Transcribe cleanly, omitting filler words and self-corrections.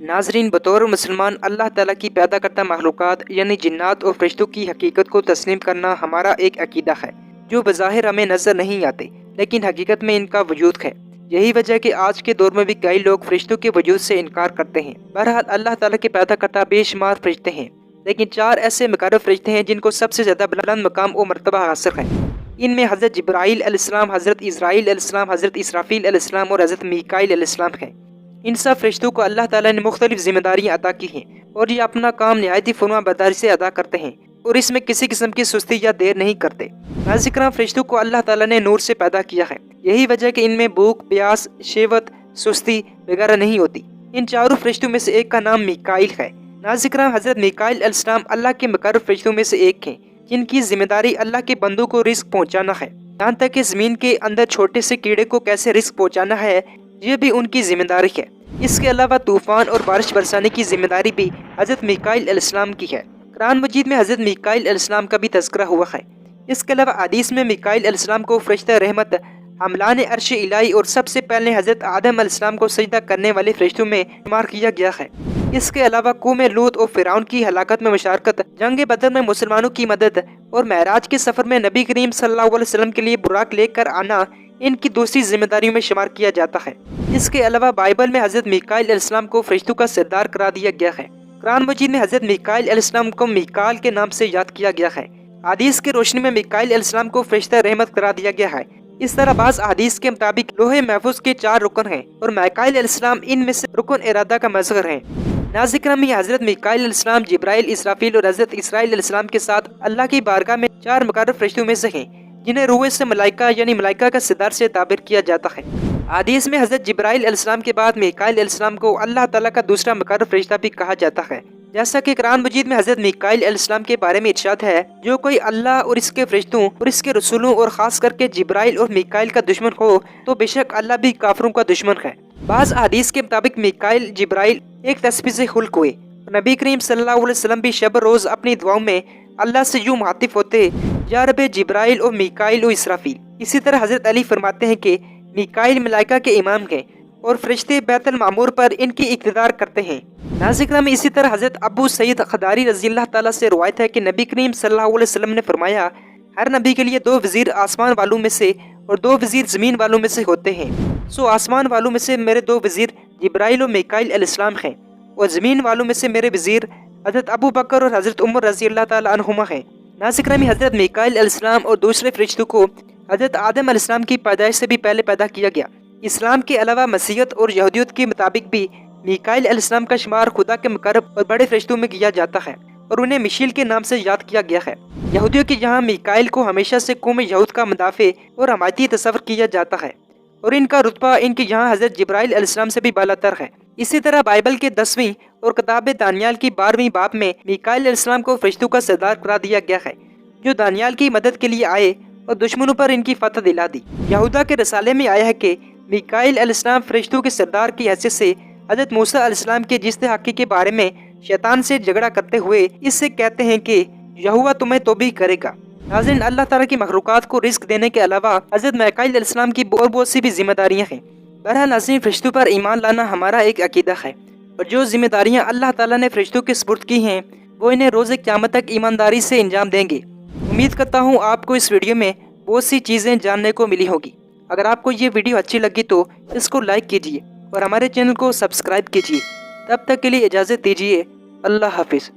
नाजरीन, बतौर मुसलमान अल्लाह ताला की पैदा करता मखलूक़ात यानी जिन्नात और फरिश्तों की हकीकत को तस्लीम करना हमारा एक अकीदा है जो बज़ाहिर हमें नज़र नहीं आते, लेकिन हकीकत में इनका वजूद है। यही वजह कि आज के दौर में भी कई लोग फरिश्तों के वजूद से इनकार करते हैं। बहरहाल अल्लाह ताला के पैदा करता बेशुमार फरिश्ते हैं, लेकिन 4 ऐसे मुकर्रब फरिश्ते हैं जिनको सबसे ज़्यादा बुलंद मकाम और मर्तबा हासिल है। इनमें हज़रत जिब्राईल अलैहिस्सलाम, हज़रत इज़राईल अलैहिस्सलाम, हज़रत इसराफील अलैहिस्सलाम और हज़रत मीकाईल अलैहिस्सलाम हैं। इन सब फरिश्तों को अल्लाह ताला ने मुख्तलिफ जिम्मेदारियाँ अता की हैं और ये अपना काम निहायती फरमाबरदारी से अदा करते हैं और इसमें किसी किस्म की सुस्ती या देर नहीं करते। नाज़िक्राम फरिश्तों को अल्लाह ताला ने नूर से पैदा किया है। यही वजह कि इनमें भूख, प्यास, शहवत, सुस्ती वगैरह नहीं होती। इन चारों फरिश्तों में से एक का नाम मीकाईल है। नाज़िक्राम हज़रत मीकाईल अलैहिस्सलाम अल्लाह के मुकर्रब फरिश्तों में से एक हैं, जिनकी जिम्मेदारी अल्लाह के बंदों को रिस्क पहुँचाना है। यहाँ तक कि ज़मीन के अंदर छोटे से कीड़े को कैसे रिस्क पहुँचाना है ये भी उनकी जिम्मेदारी है। इसके अलावा तूफान और बारिश बरसाने की जिम्मेदारी भी हज़रत मीकाईल अलैहिस्सलाम की है। कुरान मजीद में हज़रत मीकाईल अलैहिस्सलाम का भी तज़किरा हुआ है। इसके अलावा हदीस में मीकाईल अलैहिस्सलाम को फरिश्ता रहमत, हमलान अर्श इलाही और सबसे पहले हज़रत आदम अलैहिस्सलाम को सजदा करने वाले फरिश्तों में शुमार किया गया है। इसके अलावा कौम लूत और फिरौन की हलाकत में मुशारकत, जंग बदर में मुसलमानों की मदद और महराज के सफ़र में नबी करीम सल्लल्लाहु अलैहि वसल्लम के लिए बुराक लेकर आना इनकी दूसरी जिम्मेदारियों में शुमार किया जाता है। इसके अलावा बाइबल में हज़रत मीकाईल अलैहिस्सलाम को फरिश्तों का सरदार करार दिया गया है। कुरान मजीद में हज़रत मीकाईल अलैहिस्सलाम को मीकाल के नाम से याद किया गया है। हदीस की रोशनी में मीकाईल अलैहिस्सलाम को फरिश्ता रहमत करार दिया गया है। इस तरह बाज़ हदीस के मुताबिक लोहे महफूज के 4 रुकन हैं और मीकाईल अलैहिस्सलाम इनमें से रुकन इरादा का मज़हर है। नाज़िक्राम में हज़रत मीकाईल अलैहिस्सलाम, जिब्राईल, इसराफील और हज़रत इसराईल अलैहिस्सलाम के साथ अल्लाह की बारगाह में 4 मुकर्रब फरिश्तों में से हैं, जिन्हें रूह से मलाइका यानी मलाइका का सरदार से ताबिर किया जाता है। हदीस में हज़रत जिब्राईल अलैहिस्सलाम के बाद मीकाईल अलैहिस्सलाम को अल्लाह ताला का दूसरा मुकर्रब फरिश्ता भी कहा जाता है। जैसा कि कुरान मजीद में हज़रत मीकाईल अलैहिस्सलाम के बारे में इरशाद है, जो कोई अल्लाह और इसके फरिश्तों और इसके रसूलों और खास करके जिब्राईल और मीकाईल का दुश्मन हो तो बेशक अल्लाह भी काफिरों का दुश्मन है। बाज़ हदीस के मुताबिक मीकाईल, जिब्राईल एक तस्बीह खुल्क हुए। नबी करीम सल्लल्लाहु अलैहि वसल्लम भी शब रोज़ अपनी दुआओं में अल्लाह से यूं मुखातिब होते, या रब जिब्राईल और मीकाईल और इसराफील। इसी तरह हज़रत अली फरमाते हैं कि मीकाईल मलाइका के इमाम हैं और फरिश्ते बैतुल मामूर पर इनकी इक़्तिदार करते हैं। नाज़िक्राम में इसी तरह हज़रत अबू सईद खदारी रज़ियल्लाहु ताला से रवायत है कि नबी करीम सल्लल्लाहु अलैहि वसल्लम ने फरमाया, हर नबी के लिए 2 वज़ीर आसमान वालों में से और 2 वज़ीर ज़मीन वालों में से होते हैं। सो आसमान वालों में से मेरे 2 वज़ीर जिब्राईल और मीकाईल अलैहिस्सलाम हैं और ज़मीन वालों में से मेरे वज़ीर हज़रत अबू बकर और हज़रत उमर रज़ियल्लाहु ताला अन्हुमा हैं। नाज़िक्राम में हज़रत मीकाईल अलैहिस्सलाम और दूसरे फरिश्तों को हज़रत आदम अलैहिस्सलाम की पैदाइश से भी पहले पैदा किया गया। इस्लाम के अलावा मसीहत और यहूदियत के मुताबिक भी मीकाईल अलैहिस्सलाम का शुमार खुदा के मुकर्रब और बड़े फरिश्तों में किया जाता है और उन्हें मिशील के नाम से याद किया गया है। यहूदियों के यहाँ मीकाईल को हमेशा से कौम यहूद का मुदाफ़े और हमायती तस्वर किया जाता है और इनका रुतबा इनके यहाँ हज़रत जिब्राईल अलैहिस्सलाम से भी बालातर है। इसी तरह बाइबल के 10वीं और किताब दानियाल की 12वीं बाब में मीकाईल अलैहिस्सलाम को फरिश्तों का सरदार करार दिया गया है, जो दानियाल की मदद के लिए आए और दुश्मनों पर इनकी फतह दिला दी। यहूदा के रसाले में आया है कि मीकाईल अलैहिस्सलाम फरिश्तों के सरदार की हैसियत से हज़रत मूसा अलैहिस्सलाम के जिस्ते हक़ी के बारे में शैतान से झगड़ा करते हुए इससे कहते हैं कि यहोवा तुम्हें तौबीह करेगा। नाज़रीन, अल्लाह ताला की मखलूक़ात को रिस्क देने के अलावा हज़रत मीकाईल अलैहिस्सलाम की और बहुत सी भी जिम्मेदारियाँ हैं। बहरहाल नाज़रीन, फरिश्तों पर ईमान लाना हमारा एक अकीदा है और जो जिम्मेदारियाँ अल्लाह ताला ने फरिश्तों के सुपुर्द की हैं वो इन्हें रोज़े क़यामत तक ईमानदारी से अंजाम देंगे। उम्मीद करता हूँ आपको इस वीडियो में बहुत सी चीज़ें जानने को मिली होगी। अगर आपको ये वीडियो अच्छी लगी तो इसको लाइक कीजिए और हमारे चैनल को सब्सक्राइब कीजिए। तब तक के लिए इजाज़त दीजिए। अल्लाह हाफिज़।